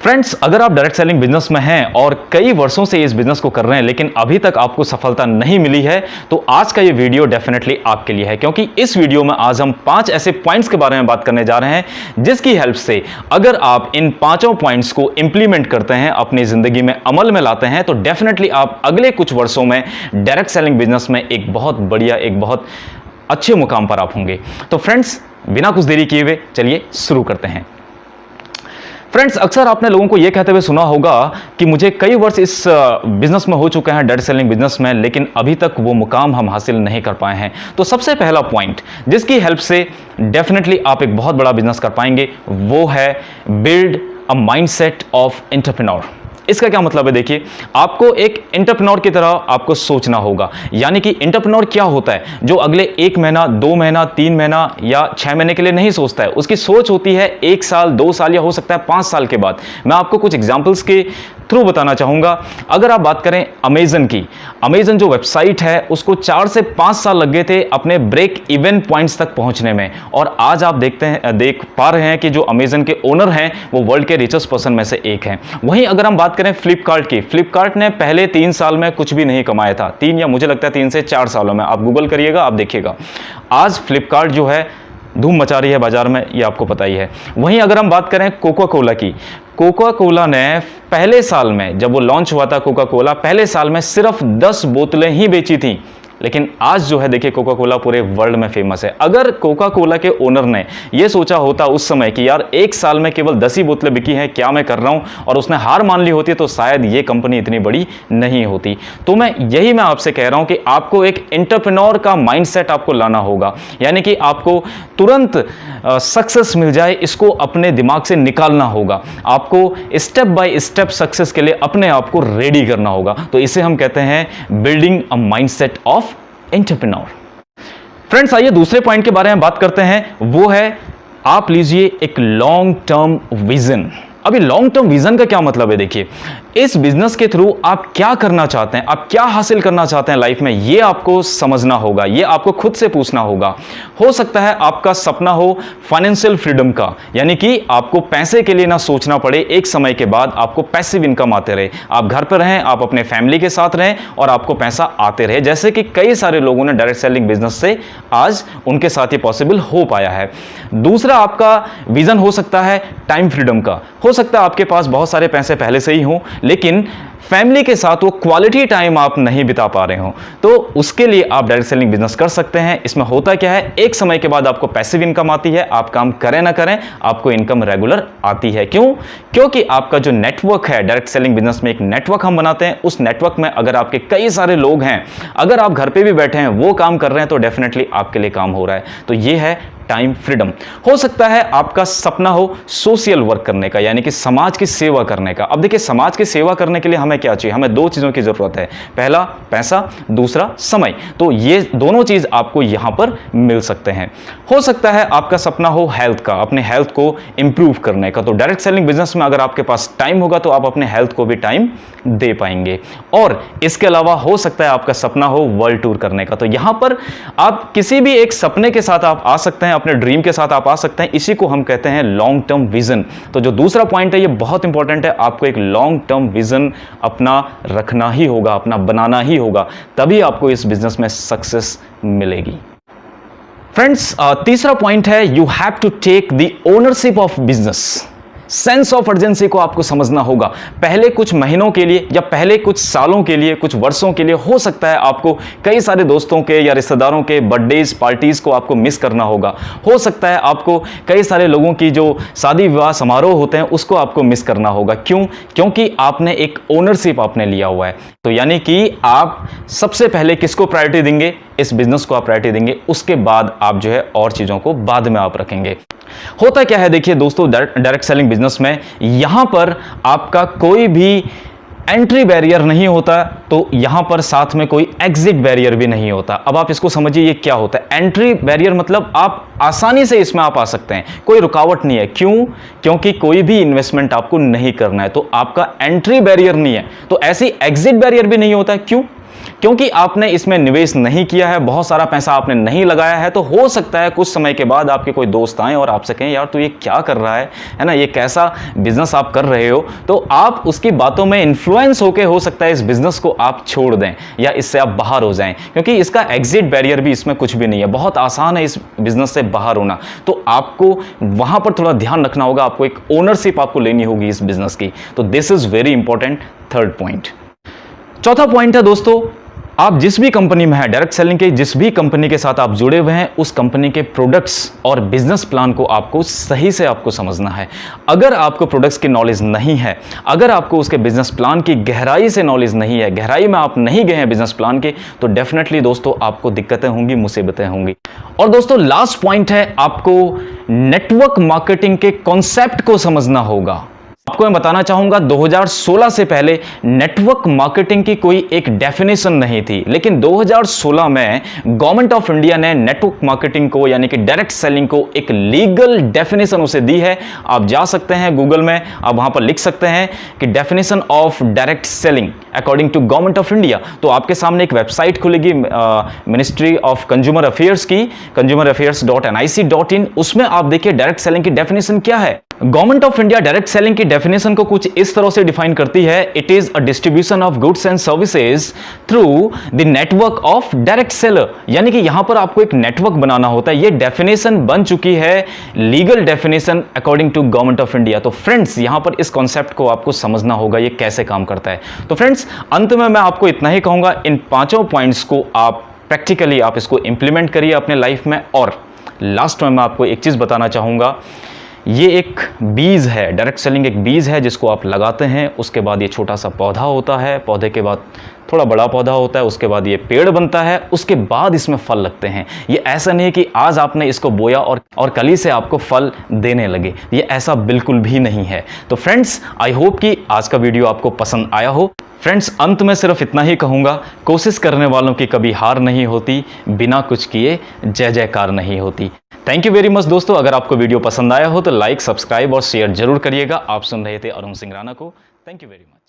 Friends, अगर आप direct selling business में हैं और कई वर्षों से इस बिजनेस को कर रहे हैं लेकिन अभी तक आपको सफलता नहीं मिली है, तो आज का ये वीडियो डेफिनेटली आपके लिए है, क्योंकि इस वीडियो में आज हम 5 ऐसे पॉइंट्स के बारे में बात करने जा रहे हैं जिसकी हेल्प से अगर आप इन 5 पॉइंट्स को इंप्लीमेंट करते हैं, अपनी जिंदगी में अमल में लाते हैं, तो डेफिनेटली आप अगले कुछ वर्षों में डायरेक्ट सेलिंग बिजनेस में एक बहुत बढ़िया, एक बहुत अच्छे मुकाम पर आप होंगे। तो फ्रेंड्स, बिना कुछ देरी किए हुए चलिए शुरू करते हैं। फ्रेंड्स, अक्सर आपने लोगों को यह कहते हुए सुना होगा कि मुझे कई वर्ष इस बिजनेस में हो चुके हैं, डायरेक्ट सेलिंग बिजनेस में, लेकिन अभी तक वो मुकाम हम हासिल नहीं कर पाए हैं। तो सबसे पहला पॉइंट जिसकी हेल्प से डेफिनेटली आप एक बहुत बड़ा बिजनेस कर पाएंगे वो है build a mindset of entrepreneur. इसका क्या मतलब है? देखिए, आपको एक एंटरप्रेन्योर की तरह आपको सोचना होगा। यानी कि एंटरप्रेन्योर क्या होता है? जो अगले 1 महीना, 2 महीना, 3 महीना या 6 महीने के लिए नहीं सोचता है। उसकी सोच होती है 1 साल, 2 साल या हो सकता है 5 साल के बाद। मैं आपको कुछ एग्जांपल्स के थ्रू बताना चाहूंगा। अगर आप बात करें अमेजन की, अमेजन जो वेबसाइट है उसको 4 से 5 साल लग गए थे अपने ब्रेक इवन पॉइंट्स तक पहुंचने में, और आज आप देख पा रहे हैं कि जो अमेजन के ओनर हैं वो वर्ल्ड के रिचेस्ट पर्सन में से एक हैं। वहीं अगर हम बात करें फ्लिपकार्ट की, फ्लिपकार्ट ने पहले 3 साल में कुछ भी नहीं कमाया था। 3 या मुझे लगता है 3 से 4 सालों में, आप गूगल करिएगा, आप देखिएगा आज फ्लिपकार्ट जो है धूम मचा रही है बाजार में, ये आपको पता ही है। वहीं अगर हम बात करें कोका कोला की, कोका कोला ने पहले साल में, जब वो लॉन्च हुआ था कोका कोला, पहले साल में सिर्फ 10 बोतलें ही बेची थी, लेकिन आज जो है देखिए कोका कोला पूरे वर्ल्ड में फेमस है। अगर कोका कोला के ओनर ने यह सोचा होता उस समय कि यार 1 साल में केवल 10 ही बोतलें बिकी हैं, क्या मैं कर रहा हूं, और उसने हार मान ली होती, तो शायद ये कंपनी इतनी बड़ी नहीं होती। तो मैं आपसे कह रहा हूं कि आपको एक एंटरप्रेन्योर का माइंडसेट आपको लाना होगा। यानी कि आपको तुरंत सक्सेस मिल जाए, इसको अपने दिमाग से निकालना होगा। आपको स्टेप बाय स्टेप सक्सेस के लिए अपने आप को रेडी करना होगा। तो इसे हम कहते हैं building a mindset of entrepreneur. Friends, आइए दूसरे पॉइंट के बारे में बात करते हैं। वो है आप लीजिए एक लॉन्ग टर्म विजन। अभी लॉन्ग टर्म विजन का क्या मतलब है? देखिए, इस बिजनेस के थ्रू आप क्या करना चाहते हैं, आप क्या हासिल करना चाहते हैं लाइफ में, ये आपको समझना होगा, ये आपको खुद से पूछना होगा। हो सकता है आपका सपना हो फाइनेंशियल फ्रीडम का, यानी कि आपको पैसे के लिए ना सोचना पड़े, एक समय के बाद आपको पैसिव इनकम आते रहे, आप घर पर रहें, आप अपने फैमिली के साथ रहें और आपको पैसा आते रहे, जैसे कि कई सारे लोगों ने डायरेक्ट सेलिंग बिजनेस से आज उनके साथ ये पॉसिबल हो पाया है। दूसरा आपका विजन हो सकता है टाइम फ्रीडम का। हो सकता है आपके पास बहुत सारे पैसे पहले से ही हों, लेकिन फैमिली के साथ वो क्वालिटी टाइम आप नहीं बिता पा रहे हो, तो उसके लिए आप डायरेक्ट सेलिंग बिजनेस कर सकते हैं। इसमें होता क्या है, एक समय के बाद आपको पैसिव इनकम आती है, आप काम करें ना करें आपको इनकम रेगुलर आती है। क्यों? क्योंकि आपका जो नेटवर्क है, डायरेक्ट सेलिंग बिजनेस में एक नेटवर्क हम बनाते हैं, उस नेटवर्क में अगर आपके कई सारे लोग हैं, अगर आप घर पे भी बैठे हैं, वो काम कर रहे हैं, तो डेफिनेटली आपके लिए काम हो रहा है। तो ये है टाइम फ्रीडम। हो सकता है आपका सपना हो सोशल वर्क करने का, यानी कि समाज की सेवा करने का। अब देखिए, समाज की सेवा करने के लिए हमें क्या चाहिए? हमें 2 चीजों की जरूरत है, पहला पैसा, दूसरा समय। तो ये दोनों चीज आपको यहां पर मिल सकते हैं। हो सकता है आपका सपना हो हेल्थ का, अपने हेल्थ को इंप्रूव करने का। तो डायरेक्ट सेलिंग बिजनेस में अगर आपके पास टाइम होगा तो आप अपने हेल्थ को भी टाइम दे पाएंगे। और इसके अलावा हो सकता है आपका सपना हो वर्ल्ड टूर करने का। तो यहां पर आप किसी भी एक सपने के साथ आप आ सकते हैं, अपने ड्रीम के साथ आप आ सकते हैं। इसी को हम कहते हैं लॉन्ग टर्म विजन। तो जो दूसरा पॉइंट है ये बहुत इंपॉर्टेंट है, आपको एक लॉन्ग टर्म विजन अपना रखना ही होगा, अपना बनाना ही होगा, तभी आपको इस बिजनेस में सक्सेस मिलेगी। फ्रेंड्स, तीसरा पॉइंट है you have to take the ownership of business. Sense of urgency को आपको समझना होगा। पहले कुछ महीनों के लिए या पहले कुछ सालों के लिए, कुछ वर्षों के लिए हो सकता है आपको कई सारे दोस्तों के या रिश्तेदारों के बर्थडेज, पार्टीज को आपको मिस करना होगा। हो सकता है आपको कई सारे लोगों की जो शादी विवाह समारोह होते हैं उसको आपको मिस करना होगा। क्यों? क्योंकि आपने एक ओनरशिप आपने लिया हुआ है। तो यानी कि आप सबसे पहले किसको प्रायोरिटी देंगे? इस बिजनेस को आप प्रायोरिटी देंगे, उसके बाद आप जो है और चीजों को बाद में आप रखेंगे। होता क्या है देखिए दोस्तों, डायरेक्ट सेलिंग बिजनेस में यहां पर आपका कोई भी एंट्री बैरियर नहीं होता, तो यहां पर साथ में कोई एग्जिट बैरियर भी नहीं होता। अब आप इसको समझिए ये क्या होता है। एंट्री बैरियर मतलब आप आसानी से इसमें आप आ सकते हैं, कोई रुकावट नहीं है। क्यों? क्योंकि कोई भी इन्वेस्टमेंट आपको नहीं करना है, तो आपका एंट्री बैरियर नहीं है। तो ऐसी एग्जिट बैरियर भी नहीं होता। क्यों? क्योंकि आपने इसमें निवेश नहीं किया है, बहुत सारा पैसा आपने नहीं लगाया है, तो हो सकता है कुछ समय के बाद आपके कोई दोस्त आए और आपसे कहें यार तू ये क्या कर रहा है ना, ये कैसा बिजनेस आप कर रहे हो, तो आप उसकी बातों में इन्फ्लुएंस होकर हो सकता है इस बिजनेस को आप छोड़ दें या इससे आप बाहर हो जाएं, क्योंकि इसका एग्जिट बैरियर भी इसमें कुछ भी नहीं है, बहुत आसान है इस बिजनेस से बाहर होना। तो आपको वहां पर थोड़ा ध्यान रखना होगा, आपको एक ओनरशिप आपको लेनी होगी इस बिजनेस की। तो this is very important third point. चौथा पॉइंट है दोस्तों, आप जिस भी कंपनी में हैं, डायरेक्ट सेलिंग के जिस भी कंपनी के साथ आप जुड़े हुए हैं, उस कंपनी के प्रोडक्ट्स और बिजनेस प्लान को आपको सही से आपको समझना है। अगर आपको प्रोडक्ट्स की नॉलेज नहीं है, अगर आपको उसके बिजनेस प्लान की गहराई से नॉलेज नहीं है, गहराई में आप नहीं गए हैं बिजनेस प्लान के, तो डेफिनेटली दोस्तों आपको दिक्कतें होंगी, मुसीबतें होंगी। और दोस्तों लास्ट पॉइंट है, आपको नेटवर्क मार्केटिंग के कॉन्सेप्ट को समझना होगा। आपको मैं बताना चाहूंगा 2016 से पहले नेटवर्क मार्केटिंग की कोई एक डेफिनेशन नहीं थी, लेकिन 2016 में गवर्नमेंट ऑफ इंडिया ने नेटवर्क मार्केटिंग को यानी कि डायरेक्ट सेलिंग को एक लीगल डेफिनेशन उसे दी है। आप जा सकते हैं गूगल में, आप वहां पर लिख सकते हैं कि definition of direct selling according to government of India, तो आपके सामने एक वेबसाइट खुलेगी मिनिस्ट्री ऑफ कंज्यूमर अफेयर्स की, consumeraffairs.nic.in। उसमें आप देखिए डायरेक्ट सेलिंग की डेफिनेशन क्या है। Government of India direct selling की डेफिनेशन को कुछ इस तरह से डिफाइन करती है, it is a distribution of goods and services through the network of direct seller, यानी कि यहां पर आपको एक नेटवर्क बनाना होता है। ये डेफिनेशन बन चुकी है legal definition according to government of India. तो फ्रेंड्स यहां पर इस कॉन्सेप्ट को आपको समझना होगा, ये कैसे काम करता है। तो फ्रेंड्स अंत में मैं आपको इतना ही कहूंगा, इन पांचों पॉइंट्स को आप प्रैक्टिकली आप इसको इंप्लीमेंट करिए अपने लाइफ में। और लास्ट में मैं आपको एक चीज बताना चाहूंगा, ये एक बीज है, डायरेक्ट सेलिंग एक बीज है जिसको आप लगाते हैं, उसके बाद ये छोटा सा पौधा होता है, पौधे के बाद थोड़ा बड़ा पौधा होता है, उसके बाद ये पेड़ बनता है, उसके बाद इसमें फल लगते हैं। ये ऐसा नहीं है कि आज आपने इसको बोया और कल ही से आपको फल देने लगे, ये ऐसा बिल्कुल भी नहीं है। तो फ्रेंड्स आई होप कि आज का वीडियो आपको पसंद आया हो। फ्रेंड्स अंत में सिर्फ इतना ही कहूँगा, कोशिश करने वालों की कभी हार नहीं होती, बिना कुछ किए जय जयकार नहीं होती। थैंक यू वेरी मच दोस्तों। अगर आपको वीडियो पसंद आया हो तो लाइक, सब्सक्राइब और शेयर जरूर करिएगा। आप सुन रहे थे अरुण सिंह राणा को। Thank you very much.